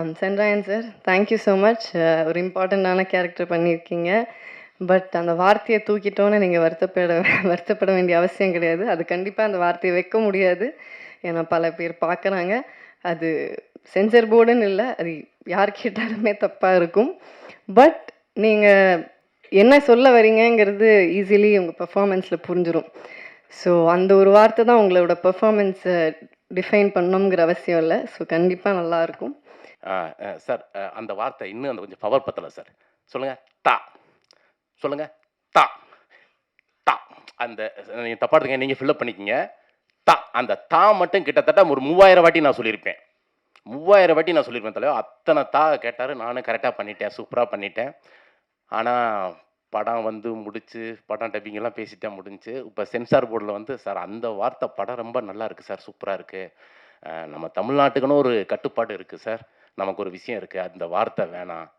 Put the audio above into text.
Sendrayan sir, thank you so much. ஒரு இம்பார்ட்டன்ட்டான character பண்ணியிருக்கீங்க. But அந்த வார்த்தைய தூக்கிட்டோன்னு நீங்க வருத்தப்பட வேண்டிய அவசியம் கிடையாது. அது கண்டிப்பா அந்த வார்த்தைய வைக்க முடியாது. ஏன்னா பல பேர் பார்க்குறாங்க. அது சென்சார் போர்டுன்னு இல்ல. அது யார் கேட்டாலுமே தப்பா இருக்கும். பட் நீங்க என்ன சொல்ல வரீங்கங்கிறது ஈஸிலி உங்க பெர்ஃபார்மன்ஸ்ல புரிஞ்சிரும். ஸோ அந்த ஒரு வார்த்தை தான் உங்களோட பெர்ஃபார்மன்ஸ டிஃபைன் பண்ணணுங்கிற அவசியம் இல்ல. ஸோ கண்டிப்பா நல்லாயிருக்கும். சார் அந்த வார்த்தை இன்னும் அந்த கொஞ்சம் பவர் பத்தல சார். சொல்லுங்க. தா. சொல்லுங்க. தா. தா. அந்த நீங்க தப்பா எடுத்துக்கங்க. நீங்க ஃபில் அப் பண்ணிக்கங்க. தா. அந்த தா மட்டும் கிட்டத்தட்ட ஒரு 3000 வாட்டி நான் சொல்லியிருப்பேன். 3000 வாட்டி நான் சொல்லியிருப்பேன் தலைவா. அத்தன தா கேட்டாரு. நானும் கரெக்ட்டா பண்ணிட்டேன். சூப்பரா பண்ணிட்டேன். ஆனா, படம் வந்து முடிச்சு, படம் டப்பிங் எல்லாம் பேசிட்டா முடிஞ்சுச்சு. இப்ப சென்சார் போர்டுல வந்து, "சார் அந்த வார்த்தை படம் ரொம்ப நல்லா இருக்கு சார். சூப்பரா இருக்கு. நம்ம தமிழ்நாட்டுக்குன்னு ஒரு கட்டுப்பாடு இருக்கு சார். நமக்கு ஒரு விஷயம் இருக்கு. அந்த வார்த்தை வேணாம்."